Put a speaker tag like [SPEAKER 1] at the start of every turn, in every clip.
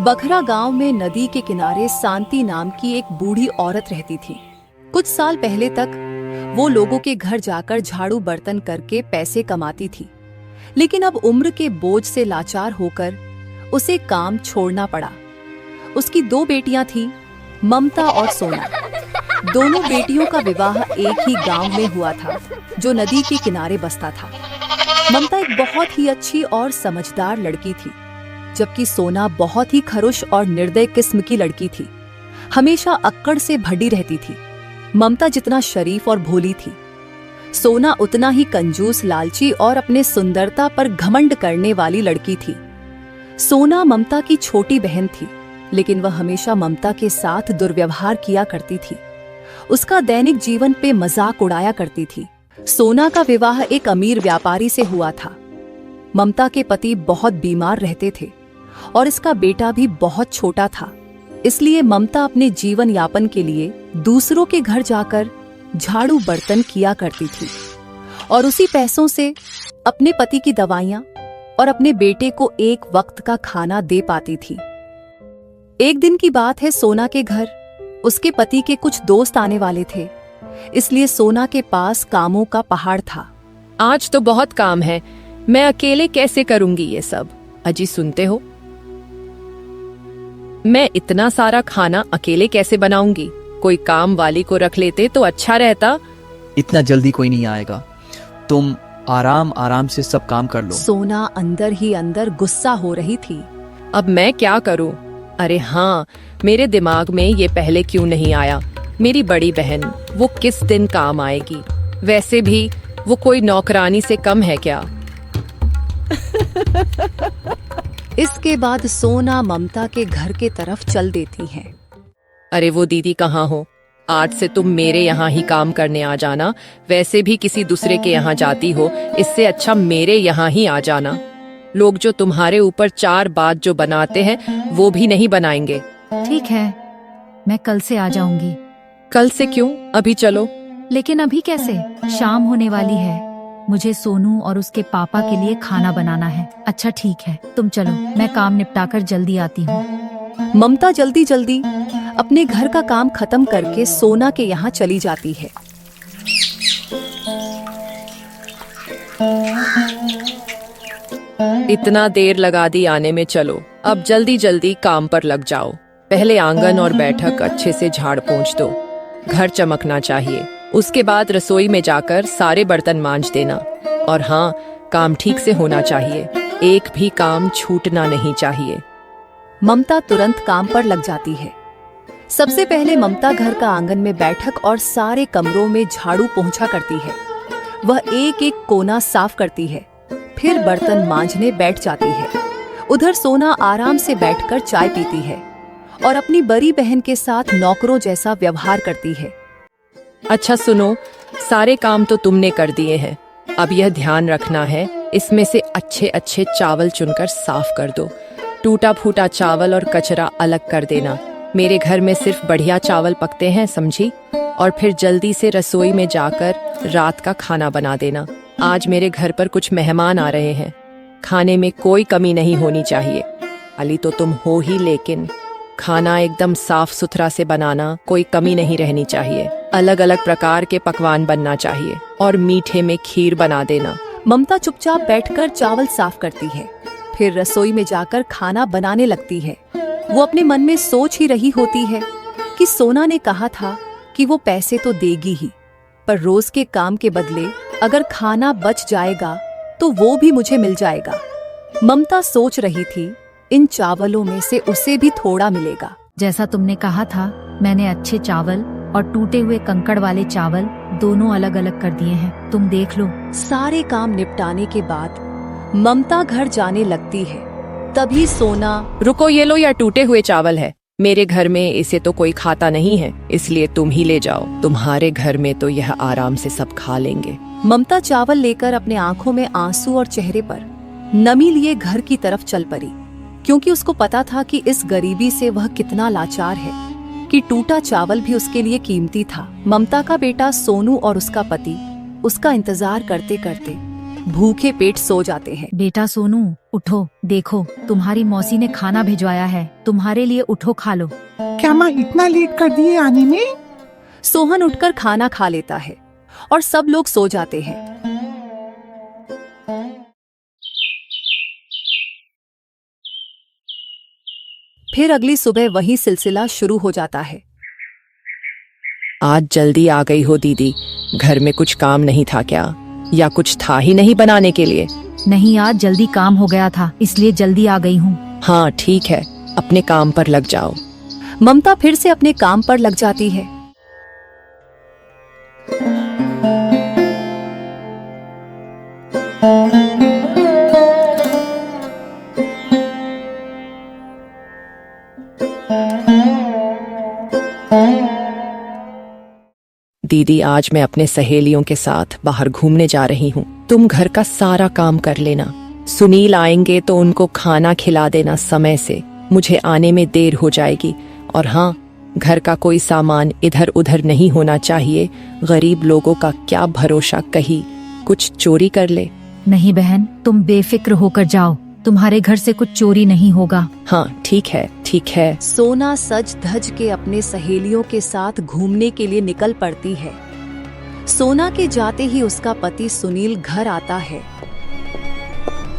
[SPEAKER 1] बखरा गांव में नदी के किनारे शांति नाम की एक बूढ़ी औरत रहती थी। कुछ साल पहले तक वो लोगों के घर जाकर झाड़ू बर्तन करके पैसे कमाती थी, लेकिन अब उम्र के बोझ से लाचार होकर उसे काम छोड़ना पड़ा। उसकी 2 बेटियां थीं, ममता और सोना। दोनों बेटियों का विवाह एक ही गांव में हुआ था, जो नदी के किनारे बसता था। ममता एक बहुत ही अच्छी और समझदार लड़की थी, जबकि सोना बहुत ही खरुश और निर्दय किस्म की लड़की थी। हमेशा अक्कड़ से भड़ी रहती थी। ममता जितना शरीफ और भोली थी, सोना उतना ही कंजूस, लालची और अपने सुंदरता पर घमंड करने वाली लड़की थी। सोना ममता की छोटी बहन थी, लेकिन वह हमेशा ममता के साथ दुर्व्यवहार किया करती थी। उसका दैनिक जीवन पे मजाक उड़ाया करती थी। सोना का विवाह एक अमीर व्यापारी से हुआ था। ममता के पति बहुत बीमार रहते थे और इसका बेटा भी बहुत छोटा था, इसलिए ममता अपने जीवन यापन के लिए दूसरों के घर जाकर झाड़ू बर्तन किया करती थी और उसी पैसों से अपने पति की दवाइयां और अपने बेटे को एक वक्त का खाना दे पाती थी। एक दिन की बात है, सोना के घर उसके पति के कुछ दोस्त आने वाले थे, इसलिए सोना के पास कामों का पहाड़ था।
[SPEAKER 2] आज तो बहुत काम है, मैं अकेले कैसे करूंगी ये सब। अजी सुनते हो, मैं इतना सारा खाना अकेले कैसे बनाऊंगी? कोई काम वाली को रख लेते तो अच्छा रहता।
[SPEAKER 3] इतना जल्दी कोई नहीं आएगा, तुम आराम आराम से सब काम कर लो।
[SPEAKER 1] सोना अंदर ही अंदर गुस्सा हो रही थी।
[SPEAKER 2] अब मैं क्या करूं? अरे हाँ, मेरे दिमाग में ये पहले क्यों नहीं आया। मेरी बड़ी बहन, वो किस दिन काम आएगी? वैसे भी वो कोई नौकरानी से कम है क्या?
[SPEAKER 1] इसके बाद सोना ममता के घर के तरफ चल देती है।
[SPEAKER 2] अरे वो दीदी कहाँ हो? आज से तुम मेरे यहाँ ही काम करने आ जाना। वैसे भी किसी दूसरे के यहाँ जाती हो, इससे अच्छा मेरे यहाँ ही आ जाना। लोग जो तुम्हारे ऊपर 4 बात जो बनाते हैं, वो भी नहीं बनाएंगे।
[SPEAKER 4] ठीक है, मैं कल से आ जाऊंगी।
[SPEAKER 2] कल से क्यों? अभी चलो।
[SPEAKER 4] लेकिन अभी कैसे? शाम होने वाली है, मुझे सोनू और उसके पापा के लिए खाना बनाना है। अच्छा ठीक है, तुम चलो, मैं काम निपटाकर जल्दी आती हूँ।
[SPEAKER 1] ममता जल्दी जल्दी अपने घर का काम खत्म करके सोना के यहाँ चली जाती है।
[SPEAKER 2] इतना देर लगा दी आने में, चलो अब जल्दी जल्दी काम पर लग जाओ। पहले आंगन और बैठक अच्छे से झाड़ पोंछ दो, घर चमकना चाहिए। उसके बाद रसोई में जाकर सारे बर्तन मांज देना। और हाँ, काम ठीक से होना चाहिए, एक भी काम छूटना नहीं चाहिए।
[SPEAKER 1] ममता तुरंत काम पर लग जाती है। सबसे पहले ममता घर का आंगन में बैठक और सारे कमरों में झाड़ू पोंछा करती है। वह एक एक कोना साफ करती है, फिर बर्तन मांजने बैठ जाती है। उधर सोना आराम से बैठकर चाय पीती है और अपनी बड़ी बहन के साथ नौकरों जैसा व्यवहार करती है।
[SPEAKER 2] अच्छा सुनो, सारे काम तो तुमने कर दिए हैं, अब यह ध्यान रखना है, इसमें से अच्छे अच्छे चावल चुनकर साफ कर दो। टूटा फूटा चावल और कचरा अलग कर देना। मेरे घर में सिर्फ बढ़िया चावल पकते हैं, समझी? और फिर जल्दी से रसोई में जाकर रात का खाना बना देना। आज मेरे घर पर कुछ मेहमान आ रहे हैं, खाने में कोई कमी नहीं होनी चाहिए। अली तो तुम हो ही, लेकिन खाना एकदम साफ सुथरा से बनाना, कोई कमी नहीं रहनी चाहिए। अलग अलग प्रकार के पकवान बनना चाहिए और मीठे में खीर बना देना।
[SPEAKER 1] ममता चुपचाप बैठकर चावल साफ करती है, फिर रसोई में जाकर खाना बनाने लगती है। वो अपने मन में सोच ही रही होती है कि सोना ने कहा था कि वो पैसे तो देगी ही, पर रोज के काम के बदले अगर खाना बच जाएगा तो वो भी मुझे मिल जाएगा। ममता सोच रही थी, इन चावलों में से उसे भी थोड़ा मिलेगा।
[SPEAKER 4] जैसा तुमने कहा था, मैंने अच्छे चावल और टूटे हुए कंकड़ वाले चावल दोनों अलग अलग कर दिए हैं, तुम देख लो।
[SPEAKER 1] सारे काम निपटाने के बाद ममता घर जाने लगती है। तभी सोना,
[SPEAKER 2] रुको, ये लो, यह टूटे हुए चावल है। मेरे घर में इसे तो कोई खाता नहीं है, इसलिए तुम ही ले जाओ। तुम्हारे घर में तो यह आराम से सब खा लेंगे।
[SPEAKER 1] ममता चावल लेकर अपने आंखों में आंसू और चेहरे पर नमी लिए घर की तरफ चल पड़ी, क्योंकि उसको पता था कि इस गरीबी से वह कितना लाचार है, कि टूटा चावल भी उसके लिए कीमती था। ममता का बेटा सोनू और उसका पति उसका इंतजार करते करते भूखे पेट सो जाते हैं।
[SPEAKER 4] बेटा सोनू, उठो, देखो तुम्हारी मौसी ने खाना भिजवाया है तुम्हारे लिए, उठो खा लो।
[SPEAKER 5] क्या माँ इतना लेट कर दिए आने में?
[SPEAKER 1] सोहन उठकर खाना खा लेता है और सब लोग सो जाते हैं। फिर अगली सुबह वही सिलसिला शुरू हो जाता है।
[SPEAKER 2] आज जल्दी आ गई हो दीदी, घर में कुछ काम नहीं था क्या, या कुछ था ही नहीं बनाने के लिए?
[SPEAKER 4] नहीं, आज जल्दी काम हो गया था इसलिए जल्दी आ गई हूँ।
[SPEAKER 2] हाँ ठीक है, अपने काम पर लग जाओ।
[SPEAKER 1] ममता फिर से अपने काम पर लग जाती है।
[SPEAKER 2] दीदी आज मैं अपने सहेलियों के साथ बाहर घूमने जा रही हूँ, तुम घर का सारा काम कर लेना। सुनील आएंगे तो उनको खाना खिला देना समय से, मुझे आने में देर हो जाएगी। और हाँ, घर का कोई सामान इधर उधर नहीं होना चाहिए, गरीब लोगों का क्या भरोसा, कहीं कुछ चोरी कर ले।
[SPEAKER 4] नहीं बहन, तुम बेफिक्र होकर जाओ, तुम्हारे घर से कुछ चोरी नहीं होगा।
[SPEAKER 2] हाँ ठीक है ठीक है।
[SPEAKER 1] सोना सज धज के अपने सहेलियों के साथ घूमने के लिए निकल पड़ती है। सोना के जाते ही उसका पति सुनील घर आता है।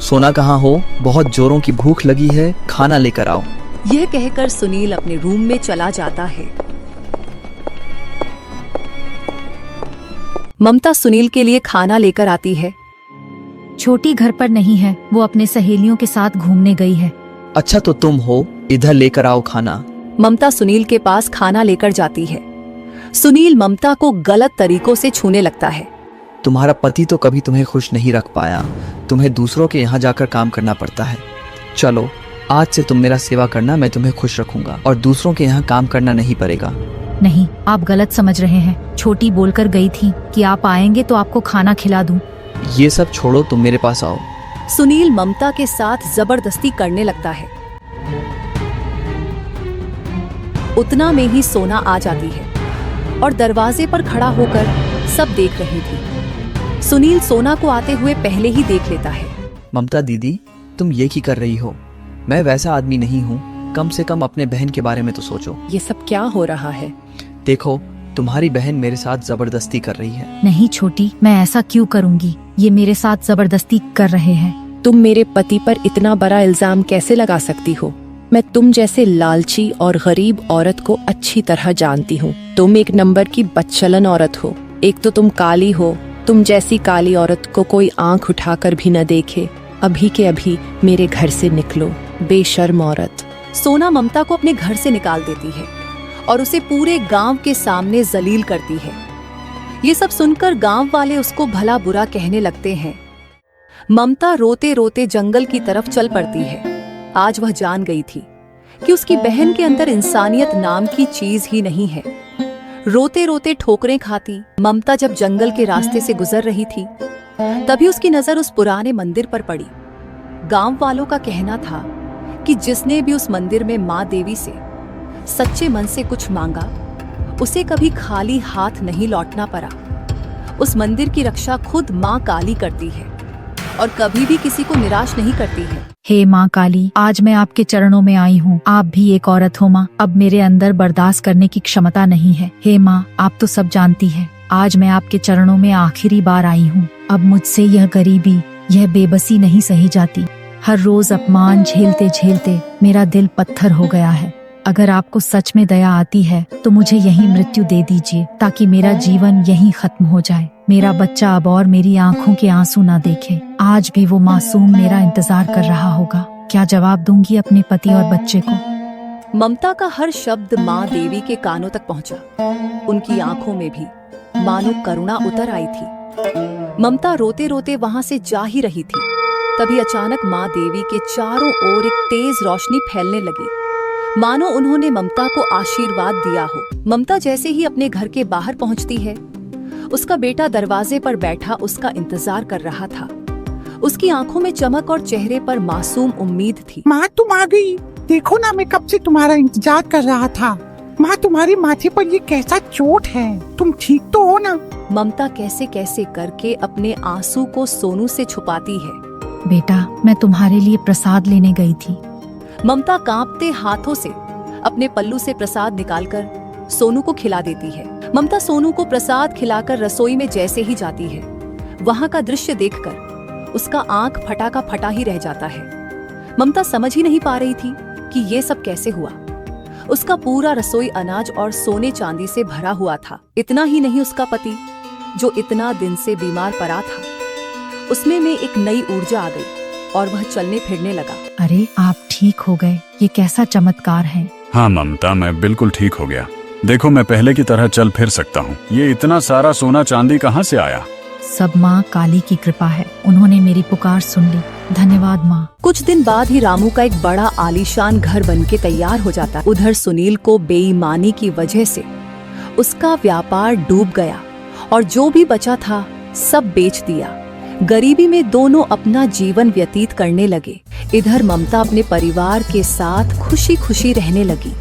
[SPEAKER 3] सोना कहाँ हो? बहुत जोरों की भूख लगी है, खाना लेकर आओ।
[SPEAKER 1] यह कहकर सुनील अपने रूम में चला जाता है। ममता सुनील के लिए खाना लेकर आती है।
[SPEAKER 4] छोटी घर पर नहीं है, वो अपने सहेलियों के साथ घूमने गई है।
[SPEAKER 3] अच्छा तो तुम हो, इधर लेकर आओ खाना।
[SPEAKER 1] ममता सुनील के पास खाना लेकर जाती है। सुनील ममता को गलत तरीकों से छूने लगता है।
[SPEAKER 3] तुम्हारा पति तो कभी तुम्हें खुश नहीं रख पाया, तुम्हें दूसरों के यहाँ जाकर काम करना पड़ता है। चलो आज से तुम मेरा सेवा करना, मैं तुम्हें खुश रखूंगा और दूसरों के यहाँ काम करना नहीं पड़ेगा।
[SPEAKER 4] नहीं, आप गलत समझ रहे हैं। छोटी बोलकर गई थी कि आप आएंगे तो आपको खाना खिला दूं।
[SPEAKER 3] ये सब छोड़ो, तुम मेरे पास आओ।
[SPEAKER 1] सुनील ममता के साथ जबरदस्ती करने लगता है। उतना में ही सोना आ जाती है और दरवाजे पर खड़ा होकर सब देख रही थी। सुनील सोना को आते हुए पहले ही देख लेता है।
[SPEAKER 3] ममता दीदी, तुम ये की कर रही हो? मैं वैसा आदमी नहीं हूँ, कम से कम अपने बहन के बारे में तो सोचो।
[SPEAKER 2] ये सब क्या हो रहा है?
[SPEAKER 3] देखो, तुम्हारी बहन मेरे साथ जबरदस्ती कर रही है।
[SPEAKER 4] नहीं छोटी, मैं ऐसा क्यों करूंगी? ये मेरे साथ जबरदस्ती कर रहे हैं।
[SPEAKER 2] तुम मेरे पति पर इतना बड़ा इल्जाम कैसे लगा सकती हो? मैं तुम जैसे लालची और गरीब औरत को अच्छी तरह जानती हूँ। तुम एक नंबर की बदचलन औरत हो। एक तो तुम काली हो, तुम जैसी काली औरत को कोई आंख उठाकर भी न देखे। अभी के अभी मेरे घर से निकलो, बेशर्म औरत।
[SPEAKER 1] सोना ममता को अपने घर से निकाल देती है और उसे पूरे गांव के सामने जलील करती है। ये सब सुनकर गांव वाले उसको भला बुरा कहने लगते हैं। ममता रोते रोते जंगल की तरफ चल पड़ती है। आज वह जान गई थी कि उसकी बहन के अंदर इंसानियत नाम की चीज ही नहीं है। रोते रोते ठोकरें खाती ममता जब जंगल के रास्ते से गुजर रही थी, तभी उसकी नजर उस पुराने मंदिर पर पड़ी। गांव वालों का कहना था कि जिसने भी उस मंदिर में माँ देवी से सच्चे मन से कुछ मांगा, उसे कभी खाली हाथ नहीं लौटना पड़ा। उस मंदिर की रक्षा खुद माँ काली करती है और कभी भी किसी को निराश नहीं करती है।
[SPEAKER 4] हे माँ काली, आज मैं आपके चरणों में आई हूँ। आप भी एक औरत हो माँ, अब मेरे अंदर बर्दाश्त करने की क्षमता नहीं है। हे माँ, आप तो सब जानती है, आज मैं आपके चरणों में आखिरी बार आई हूँ। अब मुझसे यह गरीबी, यह बेबसी नहीं सही जाती। हर रोज अपमान झेलते झेलते मेरा दिल पत्थर हो गया है। अगर आपको सच में दया आती है तो मुझे यहीं मृत्यु दे दीजिए, ताकि मेरा जीवन यहीं खत्म हो जाए। मेरा बच्चा अब और मेरी आंखों के आंसू ना देखे। आज भी वो मासूम मेरा इंतजार कर रहा होगा। क्या जवाब दूंगी अपने पति और बच्चे को?
[SPEAKER 1] ममता का हर शब्द माँ देवी के कानों तक पहुँचा। उनकी आंखों में भी मानो करुणा उतर आई थी। ममता रोते रोते वहाँ से जा ही रही थी, तभी अचानक माँ देवी के चारों ओर एक तेज रोशनी फैलने लगी, मानो उन्होंने ममता को आशीर्वाद दिया हो। ममता जैसे ही अपने घर के बाहर पहुंचती है, उसका बेटा दरवाजे पर बैठा उसका इंतजार कर रहा था। उसकी आंखों में चमक और चेहरे पर मासूम उम्मीद थी।
[SPEAKER 5] माँ तुम आ गई, देखो ना मैं कब से तुम्हारा इंतजार कर रहा था। माँ तुम्हारे माथे पर ये कैसा चोट है? तुम ठीक तो हो ना?
[SPEAKER 1] ममता कैसे कैसे करके अपने आंसू को सोनू से छुपाती है।
[SPEAKER 4] बेटा, मैं तुम्हारे लिए प्रसाद लेने गई थी।
[SPEAKER 1] ममता कांपते हाथों से अपने पल्लू से प्रसाद निकालकर सोनू को खिला देती है। ममता सोनू को प्रसाद खिलाकर रसोई में जैसे ही जाती है, वहां का दृश्य देखकर उसका आंख फटा का फटा ही रह जाता है। ममता समझ ही नहीं पा रही थी कि ये सब कैसे हुआ। उसका पूरा रसोई अनाज और सोने चांदी से भरा हुआ था। इतना ही नहीं, उसका पति जो इतना दिन से बीमार पड़ा था, उसमें में एक नई ऊर्जा आ गई और वह चलने फिरने लगा।
[SPEAKER 4] अरे, आप ठीक हो गए, ये कैसा चमत्कार है।
[SPEAKER 6] हाँ ममता, मैं बिल्कुल ठीक हो गया। देखो, मैं पहले की तरह चल फिर सकता हूँ। ये इतना सारा सोना चांदी कहाँ से आया?
[SPEAKER 4] सब माँ काली की कृपा है, उन्होंने मेरी पुकार सुन ली। धन्यवाद माँ।
[SPEAKER 1] कुछ दिन बाद ही रामू का एक बड़ा आलीशान घर बनके तैयार हो जाता। उधर सुनील को बेईमानी की वजह से उसका व्यापार डूब गया और जो भी बचा था सब बेच दिया। गरीबी में दोनों अपना जीवन व्यतीत करने लगे। इधर ममता अपने परिवार के साथ खुशी खुशी रहने लगी।